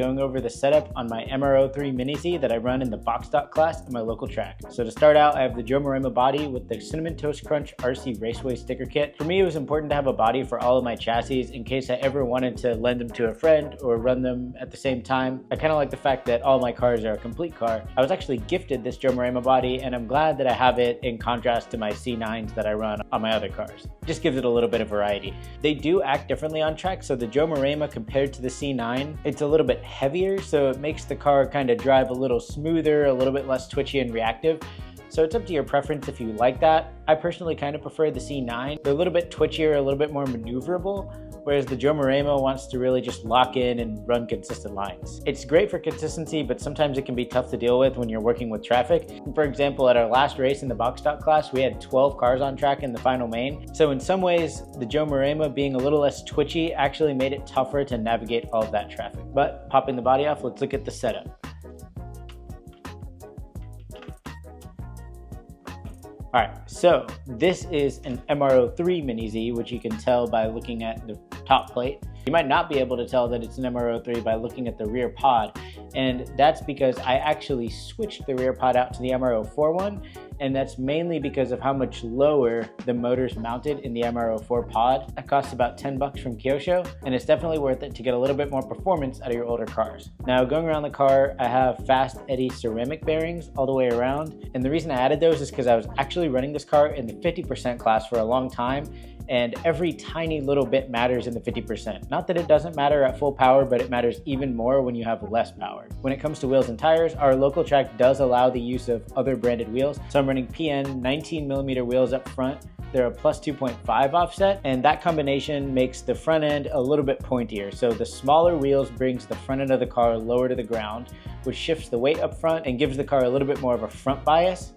going over the setup on my MR03 Mini Z that I run in the box stock class at my local track. So to start out, I have the Joe Morema body with the Cinnamon Toast Crunch RC Raceway sticker kit. For me, it was important to have a body for all of my chassis in case I ever wanted to lend them to a friend or run them at the same time. I kind of like the fact that all my cars are a complete car. I was actually gifted this Joe Morema body, and I'm glad that I have it in contrast to my C9s that I run on my other cars. It just gives it a little bit of variety. They do act differently on track, so the Joe Morema compared to the C9, it's a little bit heavier, so it makes the car kind of drive a little smoother, a little bit less twitchy and reactive. So it's up to your preference if you like that. I personally kind of prefer the C9. They're a little bit twitchier, a little bit more maneuverable, whereas the Joe Morema wants to really just lock in and run consistent lines. It's great for consistency, but sometimes it can be tough to deal with when you're working with traffic. For example, at our last race in the box stock class, we had 12 cars on track in the final main. So in some ways, the Joe Morema being a little less twitchy actually made it tougher to navigate all of that traffic. But popping the body off, let's look at the setup. All right, so this is an MR03 Mini Z, which you can tell by looking at the top plate. You might not be able to tell that it's an MR03 by looking at the rear pod, and that's because I actually switched the rear pod out to the MR04 one, and that's mainly because of how much lower the motor's mounted in the MR04 pod. That costs about 10 bucks from Kyosho, and it's definitely worth it to get a little bit more performance out of your older cars. Now, going around the car, I have fast eddy ceramic bearings all the way around, and the reason I added those is because I was actually running this car in the 50% class for a long time, and every tiny little bit matters in the 50%. Not that it doesn't matter at full power, but it matters even more when you have less power. When it comes to wheels and tires, our local track does allow the use of other branded wheels. So I'm running PN 19mm wheels up front. They're a plus 2.5 offset, and that combination makes the front end a little bit pointier. So the smaller wheels brings the front end of the car lower to the ground, which shifts the weight up front and gives the car a little bit more of a front bias.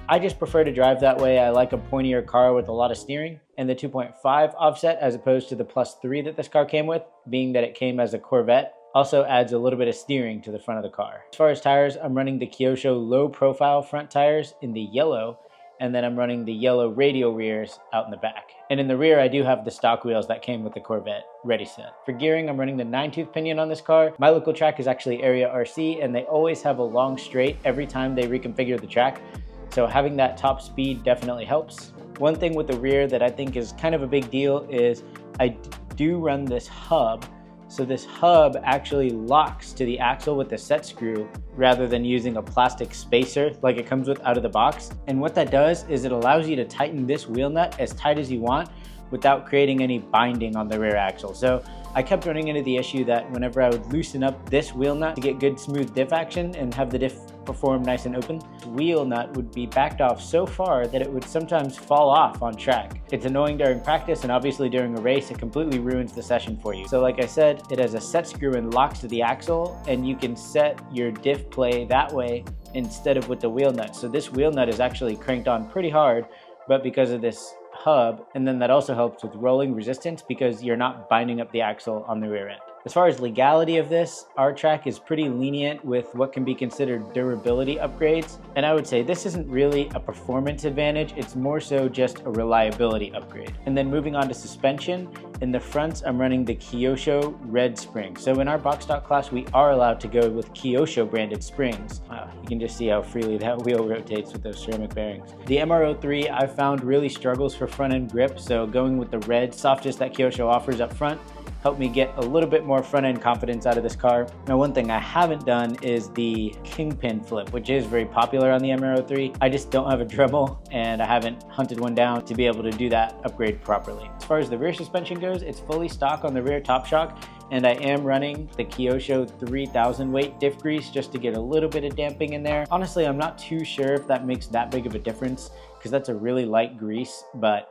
I just prefer to drive that way. I like a pointier car with a lot of steering. And the 2.5 offset, as opposed to the plus 3 that this car came with, being that it came as a Corvette, also adds a little bit of steering to the front of the car. As far as tires, I'm running the Kyosho low profile front tires in the yellow, and then I'm running the yellow radial rears out in the back. And in the rear, I do have the stock wheels that came with the Corvette ready set. For gearing, I'm running the 9-tooth pinion on this car. My local track is actually Area RC, and they always have a long straight every time they reconfigure the track. So having that top speed definitely helps. One thing with the rear that I think is kind of a big deal is I do run this hub. So this hub actually locks to the axle with the set screw rather than using a plastic spacer like it comes with out of the box. And what that does is it allows you to tighten this wheel nut as tight as you want without creating any binding on the rear axle. So I kept running into the issue that whenever I would loosen up this wheel nut to get good smooth diff action and have the diff perform nice and open, the wheel nut would be backed off so far that it would sometimes fall off on track. It's annoying during practice, and obviously during a race it completely ruins the session for you. So like I said, it has a set screw and locks to the axle, and you can set your diff play that way instead of with the wheel nut. So this wheel nut is actually cranked on pretty hard, but because of this hub, and then that also helps with rolling resistance because you're not binding up the axle on the rear end. As far as legality of this, our track is pretty lenient with what can be considered durability upgrades, and I would say this isn't really a performance advantage, it's more so just a reliability upgrade. And then moving on to suspension, in the fronts I'm running the Kyosho red springs. So in our box stock class we are allowed to go with Kyosho branded springs. You can just see how freely that wheel rotates with those ceramic bearings. The MR03 I found really struggles for front end grip, so going with the red softest that Kyosho offers up front helped me get a little bit more front end confidence out of this car. Now, one thing I haven't done is the kingpin flip, which is very popular on the MR03. I just don't have a Dremel, and I haven't hunted one down to be able to do that upgrade properly. As far as the rear suspension goes, it's fully stock on the rear top shock, and I am running the Kyosho 3000 weight diff grease just to get a little bit of damping in there. Honestly, I'm not too sure if that makes that big of a difference because that's a really light grease, but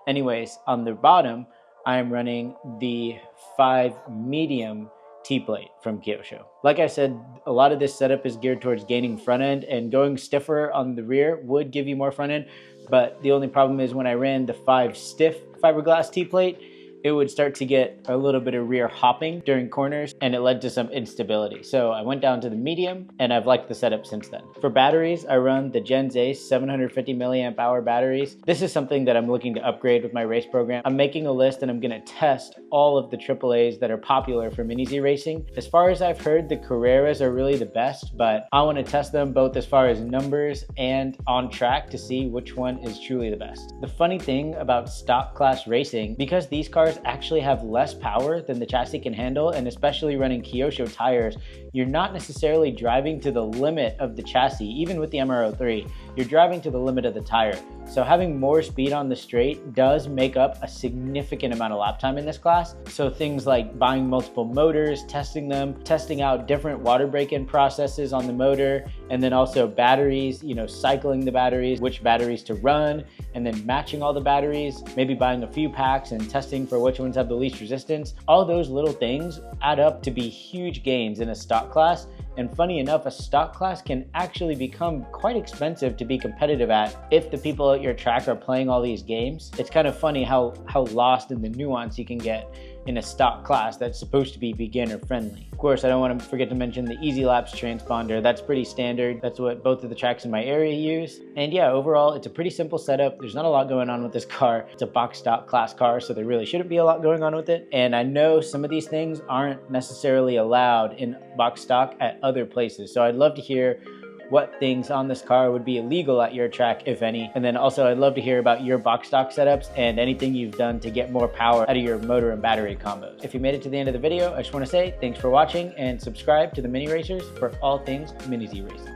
anyways, on the bottom, I am running the 5 medium T-plate from Kyosho. Like I said, a lot of this setup is geared towards gaining front end, and going stiffer on the rear would give you more front end, but the only problem is when I ran the 5 stiff fiberglass T-plate, it would start to get a little bit of rear hopping during corners, and it led to some instability. So I went down to the medium, and I've liked the setup since then. For batteries, I run the Gens Ace 750 milliamp hour batteries. This is something that I'm looking to upgrade with my race program. I'm making a list and I'm gonna test all of the AAAs that are popular for Mini Z racing. As far as I've heard, the Carreras are really the best, but I wanna test them both as far as numbers and on track to see which one is truly the best. The funny thing about stock class racing, because these cars actually have less power than the chassis can handle, and especially running Kyosho tires, you're not necessarily driving to the limit of the chassis. Even with the MR03, you're driving to the limit of the tire. So having more speed on the straight does make up a significant amount of lap time in this class. So things like buying multiple motors, testing them, testing out different water break-in processes on the motor, and then also batteries, cycling the batteries, which batteries to run, and then matching all the batteries, maybe buying a few packs and testing for which ones have the least resistance. All those little things add up to be huge gains in a stock class. And funny enough, a stock class can actually become quite expensive to be competitive at if the people at your track are playing all these games. It's kind of funny how lost in the nuance you can get in a stock class that's supposed to be beginner friendly. Of course, I don't want to forget to mention the Easy Lapse transponder. That's pretty standard. That's what both of the tracks in my area use. And yeah, overall, it's a pretty simple setup. There's not a lot going on with this car. It's a box stock class car, so there really shouldn't be a lot going on with it. And I know some of these things aren't necessarily allowed in box stock at other places. So I'd love to hear what things on this car would be illegal at your track, if any. And then also I'd love to hear about your box stock setups and anything you've done to get more power out of your motor and battery combos. If you made it to the end of the video, I just want to say thanks for watching and subscribe to the Mini Racers for all things Mini Z racing.